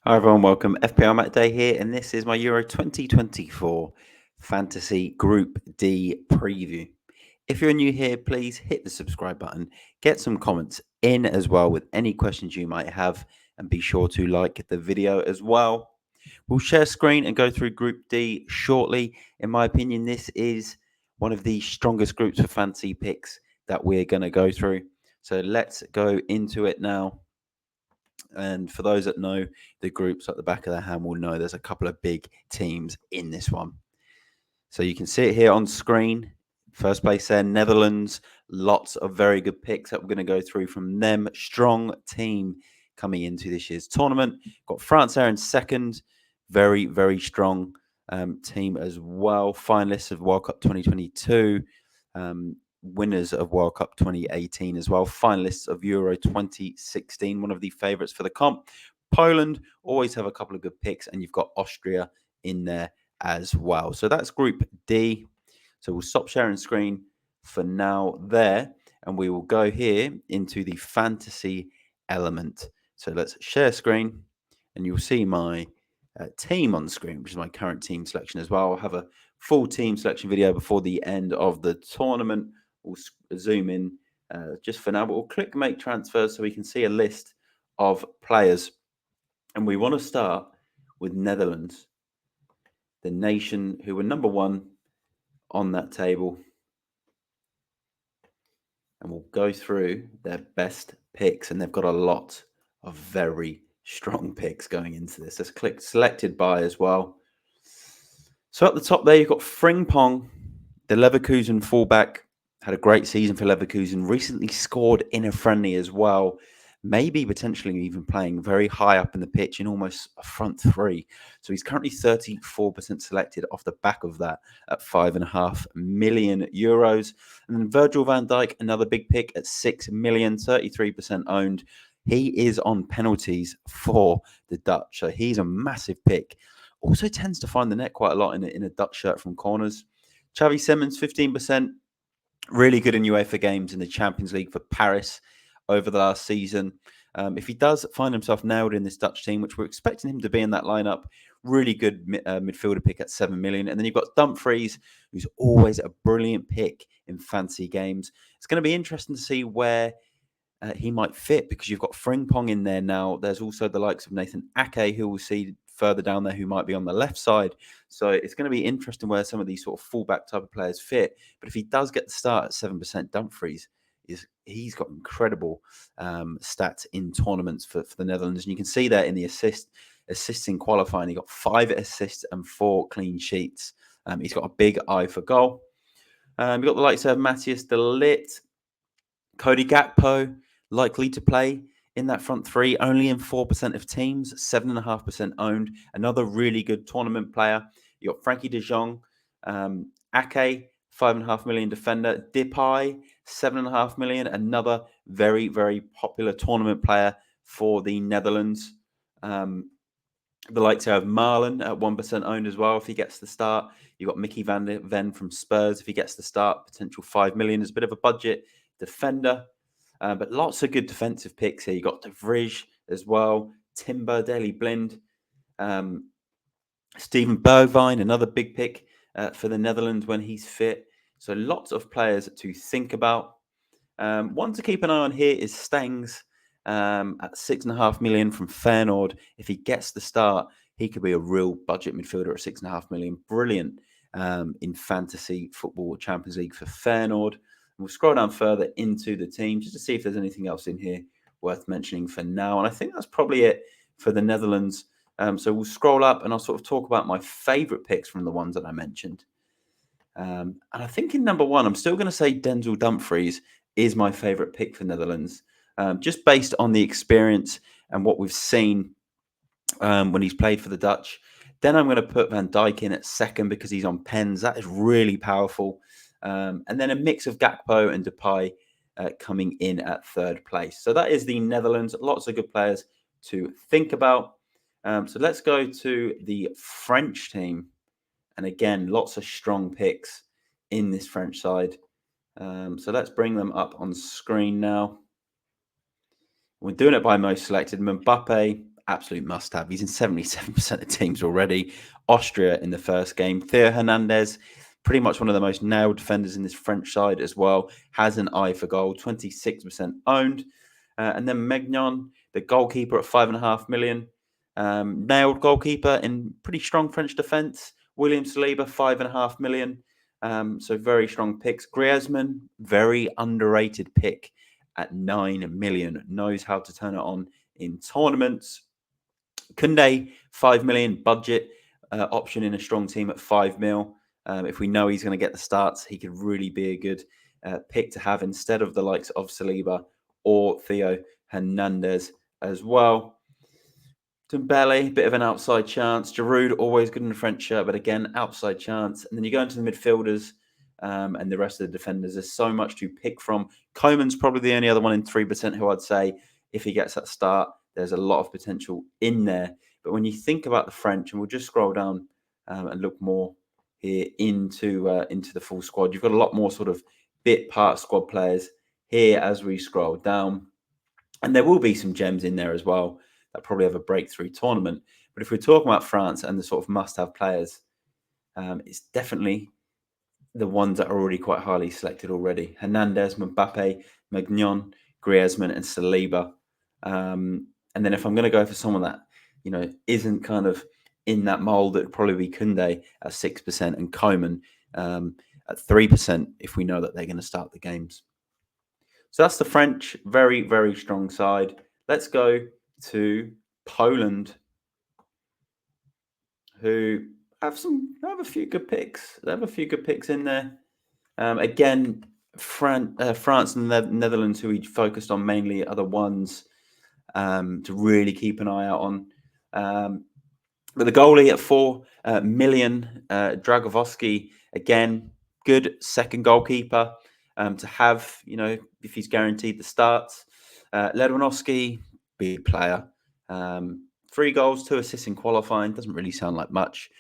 Hi everyone, welcome. FPLMattDay here, and this is my Euro 2024 Fantasy Group D preview. If you're new here, please hit the subscribe button, get some comments in as well with any questions you might have, and be sure to like the video as well. We'll share screen and go through Group D shortly. In my opinion, this is one of the strongest groups for fantasy picks that we're going to go through. So let's go into it now. And for those that know the groups at the back of their hand will know there's a couple of big teams in this one. So you can see it here on screen. First place there, Netherlands. Lots of very good picks that we're going to go through from them. Strong team coming into this year's tournament. Got France there in second. Very, very strong team as well. Finalists of World Cup 2022. Winners of World Cup 2018 as well. Finalists of Euro 2016. One of the favourites for the comp. Poland always have a couple of good picks. And you've got Austria in there as well. So that's Group D. So we'll stop sharing screen for now there, and we will go here into the fantasy element. So let's share screen, and you'll see my team on screen, which is my current team selection as well. I'll have a full team selection video before the end of the tournament. We'll zoom in just for now, but we'll click make transfers so we can see a list of players. And we want to start with Netherlands, the nation who were number one on that table. And we'll go through their best picks. And they've got a lot of very strong picks going into this. Let's click selected by as well. So at the top there, you've got Frimpong, the Leverkusen fullback. Had a great season for Leverkusen. Recently scored in a friendly as well. Maybe potentially even playing very high up in the pitch in almost a front three. So he's currently 34% selected off the back of that at €5.5 million. And then Virgil van Dijk, another big pick at 6 million, 33% owned. He is on penalties for the Dutch. So he's a massive pick. Also tends to find the net quite a lot in a Dutch shirt from corners. Xavi Simons, 15%. Really good in Uefa games in the Champions League for Paris over the last season. If he does find himself nailed in this Dutch team, which we're expecting him to be in that lineup, really good midfielder pick at 7 million. And then you've got Dumfries, who's always a brilliant pick in fantasy games. It's going to be interesting to see where he might fit, because you've got Frimpong in there now. There's also the likes of Nathan Ake, who we'll see further down there, who might be on the left side. So it's going to be interesting where some of these sort of fullback type of players fit. But if he does get the start at 7%, Dumfries, he's got incredible stats in tournaments for the Netherlands. And you can see that in the assists in qualifying. He got 5 assists and 4 clean sheets. He's got a big eye for goal. You've got the likes of Matthias de Ligt, Cody Gakpo, likely to play in that front three, only in 4% of teams, 7.5% owned. Another really good tournament player. You got Frankie de Jong, Ake, 5.5 million defender, Depay, 7.5 million. Another very, very popular tournament player for the Netherlands. The likes of Marlon at 1% owned as well if he gets the start. You've got Mickey van de Ven from Spurs if he gets the start, potential 5 million is a bit of a budget defender. But lots of good defensive picks here. You've got De Vrij as well, Timber, Daley Blind, Steven Bergwijn, another big pick for the Netherlands when he's fit. So lots of players to think about. One to keep an eye on here is Stengs at 6.5 million from Feyenoord. If he gets the start, he could be a real budget midfielder at 6.5 million. Brilliant in fantasy football Champions League for Feyenoord. We'll scroll down further into the team just to see if there's anything else in here worth mentioning for now. And I think that's probably it for the Netherlands. So we'll scroll up and I'll sort of talk about my favourite picks from the ones that I mentioned. And I think in number one, I'm still going to say Denzel Dumfries is my favourite pick for Netherlands, just based on the experience and what we've seen when he's played for the Dutch. Then I'm going to put Van Dijk in at second because he's on pens. That is really powerful. And then a mix of Gakpo and Depay coming in at third place. So that is the Netherlands. Lots of good players to think about. So let's go to the French team. And again, lots of strong picks in this French side. So let's bring them up on screen now. We're doing it by most selected. Mbappe, absolute must-have. He's in 77% of teams already. Austria in the first game. Theo Hernandez, pretty much one of the most nailed defenders in this French side as well, has an eye for goal, 26% owned. And then Maignan, the goalkeeper at 5.5 million. Nailed goalkeeper in pretty strong French defence. William Saliba, 5.5 million. So very strong picks. Griezmann, very underrated pick at 9 million. Knows how to turn it on in tournaments. Koundé, 5 million budget option in a strong team at 5 mil. If we know he's going to get the starts, he could really be a good pick to have instead of the likes of Saliba or Theo Hernandez as well. Dembele, bit of an outside chance. Giroud, always good in the French shirt, but again, outside chance. And then you go into the midfielders and the rest of the defenders. There's so much to pick from. Coman's probably the only other one in 3% who I'd say, if he gets that start, there's a lot of potential in there. But when you think about the French, and we'll just scroll down and look more here into the full squad, you've got a lot more sort of bit part squad players here as we scroll down. And there will be some gems in there as well that probably have a breakthrough tournament. But if we're talking about France and the sort of must-have players, it's definitely the ones that are already quite highly selected already. Hernandez, Mbappe, Maignan, Griezmann, and Saliba. And then if I'm going to go for someone that, isn't kind of in that mould, it would probably be Koundé at 6% and Coman at 3% if we know that they're going to start the games. So that's the French, very, very strong side. Let's go to Poland, who have a few good picks. They have a few good picks in there. Again, France and the Netherlands, who we focused on mainly, are the ones to really keep an eye out on. But the goalie at 4 million, Dragovski, again, good second goalkeeper to have, if he's guaranteed the starts. Lewandowski, big player. 3 goals, 2 assists in qualifying. Doesn't really sound like much.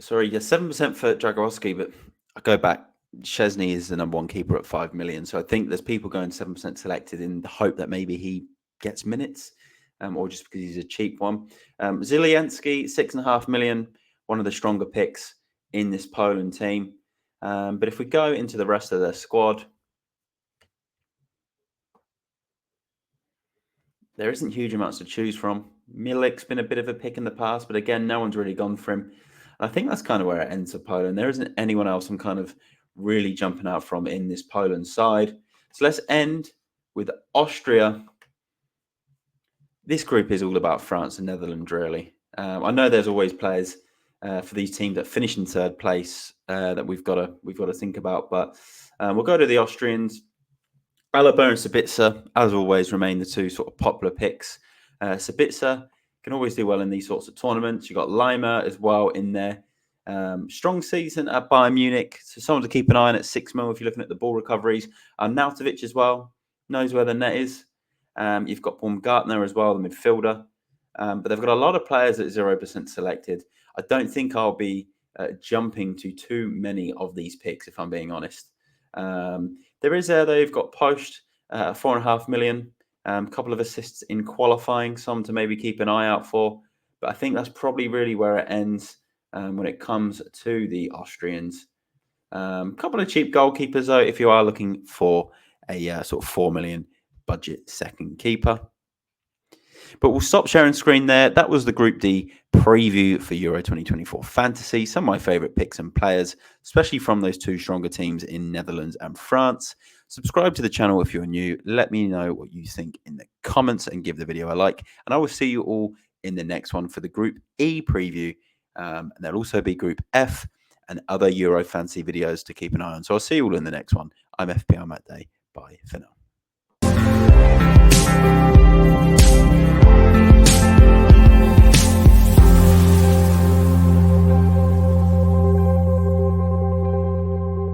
Sorry, yeah, 7% for Dragowski, but I go back. Szczesny is the number 1 keeper at 5 million. So I think there's people going 7% selected in the hope that maybe he gets minutes, or just because he's a cheap one. Zielinski, 6.5 million, one of the stronger picks in this Poland team. But if we go into the rest of their squad, there isn't huge amounts to choose from. Milik's been a bit of a pick in the past, but again, no one's really gone for him. I think that's kind of where it ends for Poland. There isn't anyone else I'm kind of really jumping out from in this Poland side. So let's end with Austria. This group is all about France and Netherlands, really. I know there's always players for these teams that finish in 3rd place that we've got to think about, but we'll go to the Austrians. Alaba and Sabitzer, as always, remain the 2 sort of popular picks. Sabitzer can always do well in these sorts of tournaments. You've got Lima as well in there. Strong season at Bayern Munich, so someone to keep an eye on at 6 mil if you're looking at the ball recoveries. Nautovic as well, knows where the net is. You've got Baumgartner as well, the midfielder. But they've got a lot of players at 0% selected. I don't think I'll be jumping to too many of these picks, if I'm being honest. There is they've got Post, 4.5 million. A couple of assists in qualifying, some to maybe keep an eye out for. But I think that's probably really where it ends when it comes to the Austrians. Couple of cheap goalkeepers, though, if you are looking for a sort of 4 million budget second keeper. But we'll stop sharing screen there. That was the Group D preview for Euro 2024 Fantasy. Some of my favourite picks and players, especially from those 2 stronger teams in Netherlands and France. Subscribe to the channel if you're new. Let me know what you think in the comments and give the video a like. And I will see you all in the next one for the Group E preview. And there'll also be Group F and other Euro Fantasy videos to keep an eye on. So I'll see you all in the next one. I'm FPLMattDay. Bye for now.